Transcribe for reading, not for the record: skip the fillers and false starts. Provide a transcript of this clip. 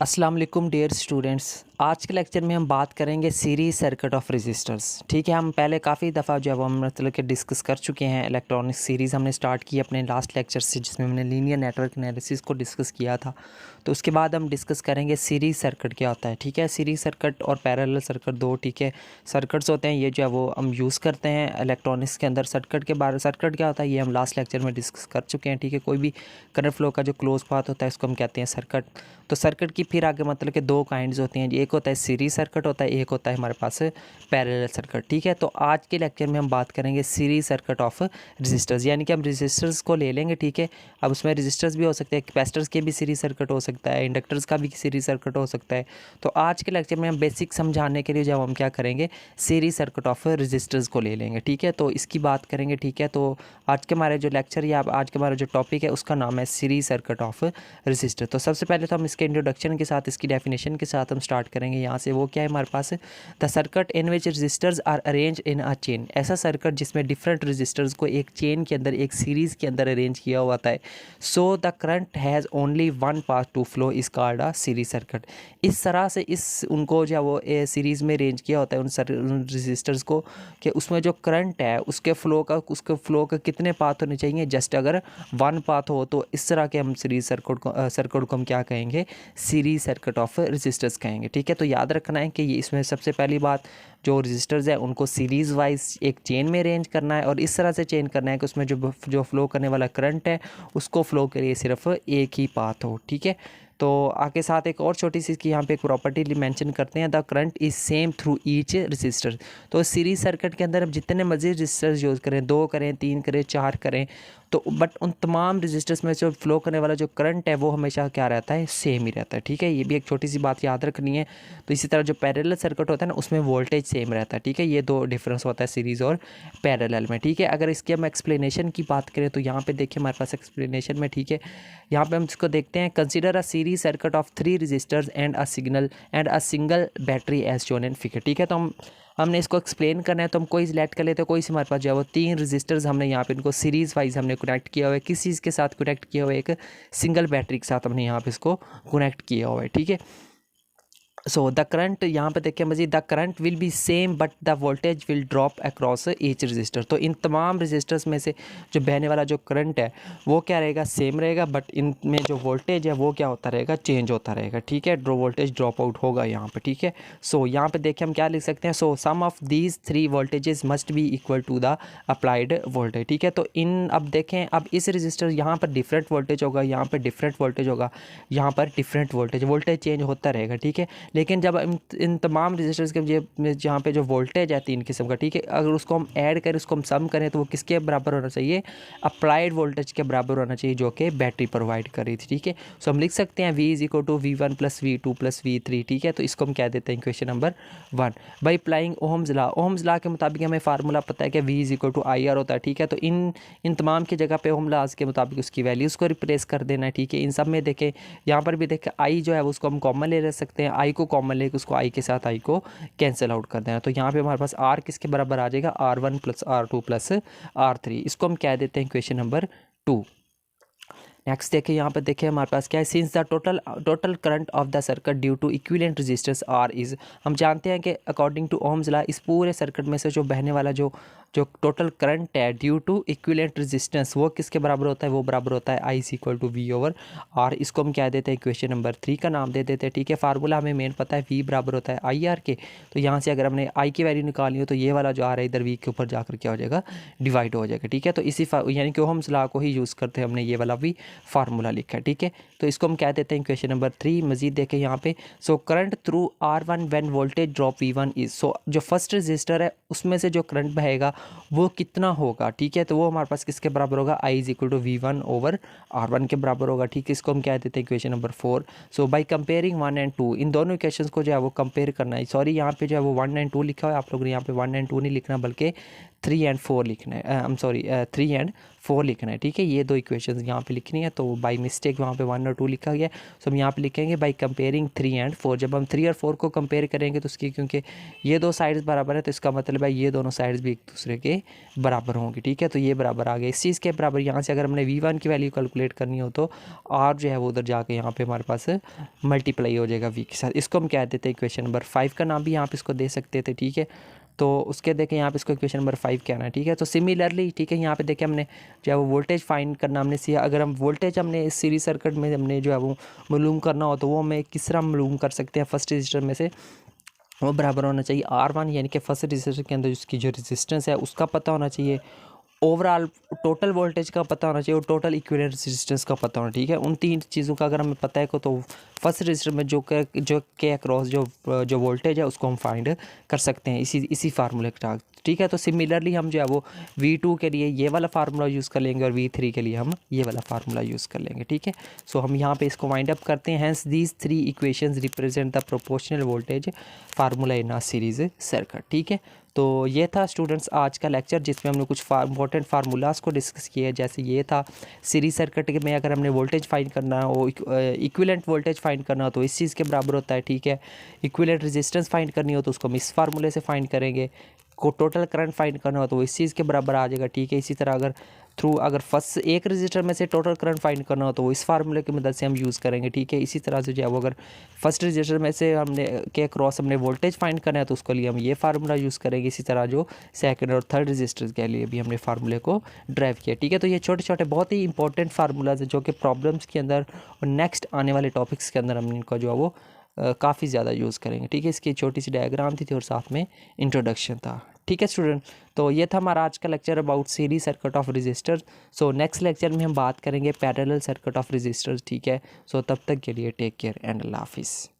अस्सलाम वालेकुम dear students. आज के लेक्चर में हम बात करेंगे सीरीज सर्किट ऑफ रेजिस्टर्स। ठीक है, हम पहले काफ़ी दफ़ा जो है वो हम मतलब कि डिस्कस कर चुके हैं। इलेक्ट्रॉनिक सीरीज़ हमने स्टार्ट की अपने लास्ट लेक्चर से, जिसमें हमने लीनियर नेटवर्क एनालिसिस को डिस्कस किया था। तो उसके बाद हम डिस्कस करेंगे सीरीज सर्किट क्या होता है। ठीक है, सीरीज सर्किट और पैरेलल सर्किट दो ठीक है सर्किट्स होते हैं, ये जो है वो हम यूज़ करते हैं इलेक्ट्रॉनिक्स के अंदर। सर्किट क्या होता है ये हम लास्ट लेक्चर में डिस्कस कर चुके हैं। ठीक है, कोई भी करंट फ्लो का जो क्लोज पाथ होता है इसको हम कहते हैं सर्किट। तो सर्किट की फिर आगे मतलब कि दो काइंड्स होती हैं, एक होता है सीरीज सर्किट होता है, एक होता है हमारे पास पैरेलल सर्किट। ठीक है, तो आज के लेक्चर में हम बात करेंगे सीरीज सर्किट ऑफ रेजिस्टर्स, यानी कि हम रेजिस्टर्स को ले लेंगे। ठीक है, अब उसमें रेजिस्टर्स भी हो सकते हैं, कैपेसिटर्स के भी सीरीज सर्किट हो सकता है, इंडक्टर्स का भी सीरीज सर्किट हो सकता है। तो आज के लेक्चर में हम बेसिक समझाने के लिए जब हम क्या करेंगे सीरीज सर्किट ऑफ रेजिस्टर्स को ले लेंगे। ठीक है, तो इसकी बात करेंगे। ठीक है, तो आज के हमारे जो लेक्चर या आज के हमारा जो टॉपिक है उसका नाम है सीरीज सर्किट ऑफ रेजिस्टर। तो सबसे पहले तो हम इसके इंट्रोडक्शन के साथ, इसकी डेफिनेशन के साथ हम स्टार्ट करेंगे यहाँ से। वो क्या है हमारे पास, the circuit in which resistors are arrange in a chain. ऐसा सर्किट जिसमें डिफरेंट रेजिस्टर्स को एक चेन के अंदर, एक सीरीज़ के अंदर अरेंज किया हुआ होता है। So the current has only one path to flow is called a series circuit. इस तरह से इस उनको जो वो सीरीज़ में अरेंज किया होता है उन रेजिस्टर्स को, कि उसमें जो करंट है उसके फ्लो का कितने पाथ होने चाहिए। जस्ट अगर वन पाथ हो तो इस तरह के हम सीरीज सर्किट को हम क्या कहेंगे, सीरीज सर्किट ऑफ रेजिस्टर्स कहेंगे। ठीक है, तो याद रखना है कि ये इसमें सबसे पहली बात, जो रेजिस्टर्स है उनको सीरीज़ वाइज एक चेन में अरेंज करना है, और इस तरह से चेन करना है कि उसमें जो फ्लो करने वाला करंट है उसको फ्लो के लिए सिर्फ एक ही पाथ हो। ठीक है, तो आगे साथ एक और छोटी सी इसकी यहाँ पे एक प्रॉपर्टी मेंशन करते हैं, the current is same through each resistor. तो सीरीज सर्किट के अंदर अब जितने मर्जी रेजिस्टर्स यूज़ करें, 2 करें, 3 करें, 4 करें, तो बट उन तमाम रेजिस्टर्स में जो फ्लो करने वाला जो करंट है वो हमेशा क्या रहता है, सेम ही रहता है। ठीक है, ये भी एक छोटी सी बात याद रखनी है। तो इसी तरह जो पैरेलल सर्किट होता है ना, उसमें वोल्टेज सेम रहता है। ठीक है, ये दो डिफरेंस होता है सीरीज़ और पैरेलल में। ठीक है, अगर इसकी हम एक्सप्लेनेशन की बात करें तो यहाँ पे देखिए हमारे पास एक्सप्लेनेशन में, ठीक है, यहाँ पे हम इसको देखते हैं। Consider a series circuit of 3 resistors and a single battery as shown in figure. ठीक है, तो हमने इसको एक्सप्लेन करना है, तो हम कोई सिलेक्ट कर लेते हैं। कोई से हमारे पास जो है वो 3 रेजिस्टर्स हमने यहाँ पे इनको सीरीज़ वाइज हमने कनेक्ट किया हुआ है। किस चीज़ के साथ कनेक्ट किया हुआ है, एक सिंगल बैटरी के साथ हमने यहाँ पे इसको कनेक्ट किया हुआ है। ठीक है, सो द करंट यहाँ पे देखिए मजीद, the current will be same but the voltage will drop across each resistor. तो इन तमाम रजिस्टर्स में से जो बहने वाला जो करंट है वो क्या रहेगा, सेम रहेगा, बट इनमें जो वोल्टेज है वो क्या होता रहेगा, चेंज होता रहेगा। ठीक है, वोल्टेज ड्रॉप आउट होगा यहाँ पे। ठीक है, सो यहाँ पे देखिए हम क्या लिख सकते हैं, so sum of these 3 voltages must be equal to the applied voltage. ठीक है, तो इन अब देखें, अब इस रजिस्टर यहाँ पर डिफरेंट वोल्टेज होगा, यहाँ पर डिफरेंट वोल्टेज होगा, यहाँ पर डिफरेंट वोल्टेज चेंज होता रहेगा। ठीक है, लेकिन जब इन तमाम रजिस्टर्स के जहाँ पे जो वोल्टेज है 3 किस्म का, ठीक है, अगर उसको हम ऐड करें, उसको हम सम करें, तो वो किसके बराबर होना चाहिए, अप्लाइड वोल्टेज के बराबर होना चाहिए, जो कि बैटरी प्रोवाइड कर रही थी। ठीक है, सो हम लिख सकते हैं V is equal to V1 plus V2 plus V3। ठीक है, तो इसको हम कह देते हैं question number 1 by applying Ohm's law के मुताबिक हमें फार्मूला पता है कि V is equal to IR होता है। ठीक है, तो इन तमाम की जगह पे ओहम लॉज के मुताबिक उसकी वैल्यूज़ को रिप्लेस कर देना है। ठीक है, इन सब में देखें, यहाँ पर भी देखें I जो है उसको हम कॉमन ले सकते हैं, I को कॉमन लेके उसको I के साथ I को कैंसिल आउट कर देना। तो यहाँ पे हमारे पास R किसके बराबर आ जाएगा, R1 plus R2 plus R3। इसको हम कह देते हैं क्वेश्चन नंबर 2। नेक्स्ट देखिए, यहाँ पर देखिए हमारे पास क्या है, since the total current of the circuit due to equivalent resistors R is. हम जानते हैं कि अकॉर्डिंग टू ओम्स लॉ इस पूरे सर्किट में से जो बहने वाला जो टोटल करंट है ड्यू टू इक्विवेलेंट रेजिस्टेंस, वो किसके बराबर होता है, वो बराबर होता है I is equal to V over R। इसको हम क्या देते हैं, क्वेश्चन नंबर 3 का नाम दे देते हैं। ठीक है, फार्मूला हमें मेन पता है, V बराबर होता है IR के। तो यहाँ से अगर हमने I की वैल्यू निकालनी हो तो ये वाला जो आ रहा है इधर V के ऊपर जाकर क्या हो जाएगा, डिवाइड हो जाएगा। ठीक है, तो इसी यानी कि ओम्स लॉ को ही यूज़ करते हैं हमने ये वाला भी फार्मूला लिखा है। ठीक है, तो इसको हम क्या देते हैं क्वेश्चन नंबर 3। मजीद देखें यहाँ पे, so current through R1 when voltage drop V1 is. So जो फर्स्ट रजिस्टर है उसमें से जो करंट बहेगा वो कितना होगा। ठीक है, तो वो हमारे पास किसके बराबर होगा, I is equal to V1 over R1 के बराबर होगा। ठीक है, इसको हम क्या देते हैं question number 4। So by comparing 1 and 2, इन दोनों इक्वेशंस को जो है वो कंपेयर करना है। सॉरी, यहाँ पे जो है वो 1 एंड 2 लिखा हुआ है, आप लोगों ने यहाँ पे 1 एंड 2 नहीं लिखना, बल्कि 3 एंड 4 लिखना है, आई एम सॉरी 3 एंड 4 लिखना है, ठीक है। ये दो इक्वेशंस यहाँ पे लिखनी है, तो बाय मिस्टेक वहाँ पे 1 और 2 लिखा गया, सो हम यहाँ पे लिखेंगे बाय कंपेयरिंग 3 एंड 4। जब हम 3 और 4 को कंपेयर करेंगे तो उसकी, क्योंकि ये दो साइड्स बराबर है तो इसका मतलब है ये दोनों साइड्स भी एक दूसरे के बराबर होंगी, ठीक है। तो ये बराबर आ गए इस चीज़ के बराबर। यहाँ से अगर हमने V1 की वैल्यू कैलकुलेट करनी हो तो R जो है वो उधर जाके यहाँ पे हमारे पास मल्टीप्लाई हो जाएगा V के साथ। इसको हम कह देते हैं इक्वेशन नंबर 5 का नाम भी यहाँ पे इसको दे सकते थे, ठीक है। तो उसके देखें यहाँ पे इसको इक्वेशन नंबर 5 कहना है, ठीक है। तो सिमिलरली, ठीक है, यहाँ पे देखें हमने जो है वो वोल्टेज फाइंड करना हमने सीखा। अगर हम वोल्टेज हमने इस सीरीज सर्किट में हमने जो है वो मालूम करना हो तो वो हमें किस तरह मालूम कर सकते हैं। फर्स्ट रजिस्टर में से वो बराबर होना चाहिए R1, यानी कि फर्स्ट रजिस्टर के अंदर उसकी जो रेजिस्टेंस है उसका पता होना चाहिए, ओवरऑल टोटल वोल्टेज का पता होना चाहिए और टोटल इक्विवेलेंट रेजिस्टेंस का पता होना, ठीक है। उन तीन चीज़ों का अगर हमें पता है को तो फर्स्ट रजिस्टर में जो के अक्रॉस जो वोल्टेज है उसको हम फाइंड कर सकते हैं इसी फार्मूले के साथ, ठीक है। तो सिमिलरली हम जो है वो V2 के लिए ये वाला फार्मूला यूज़ कर लेंगे और V3 के लिए हम ये वाला फार्मूला यूज़ कर लेंगे, ठीक है। सो हम यहाँ पे इसको वाइंड अप करते हैं। Hence these 3 equations represent the proportional voltage formula in a series circuit, ठीक है। तो ये था स्टूडेंट्स आज का लेक्चर, जिसमें हमने कुछ इंपॉर्टेंट फार्मूलाज को डिस्कस किया है। जैसे ये था सीरीज सर्किट में अगर हमने वोल्टेज फाइंड करना हो, इक्विवेलेंट वोल्टेज फाइंड करना हो तो इस चीज़ के बराबर होता है, ठीक है। इक्विवेलेंट रेजिस्टेंस फाइंड करनी हो तो उसको हम इस फार्मूले से फाइंड करेंगे। को टोटल करंट फाइंड करना हो तो इस चीज़ के बराबर आ जाएगा, ठीक है। इसी तरह अगर फर्स्ट एक रजिस्टर में से टोटल करंट फाइंड करना हो तो वो इस फार्मूले की मदद से हम यूज़ करेंगे, ठीक है। इसी तरह से जो है वो अगर फर्स्ट रजिस्टर में से हमने के क्रॉस हमने वोल्टेज फाइंड करना है तो उसके लिए हम ये फार्मूला यूज़ करेंगे। इसी तरह जो सेकंड और थर्ड रजिस्टर के लिए भी हमने फार्मूले को ड्राइव किया, ठीक है। तो ये छोटे छोटे बहुत ही इंपॉर्टेंट फार्मूलाज हैं जो कि प्रॉब्लम्स के अंदर और नेक्स्ट आने वाले टॉपिक्स के अंदर हम इनका जो है वो काफ़ी ज़्यादा यूज़ करेंगे, ठीक है। इसकी छोटी सी डायग्राम थी और साथ में इंट्रोडक्शन था, ठीक है स्टूडेंट। तो ये था हमारा आज का lecture about series circuit of resistors. So next lecture में हम बात करेंगे पैरेलल सर्किट ऑफ रजिस्टर्स, ठीक है। सो तब तक के लिए टेक केयर एंड अल्लाह हाफिज़।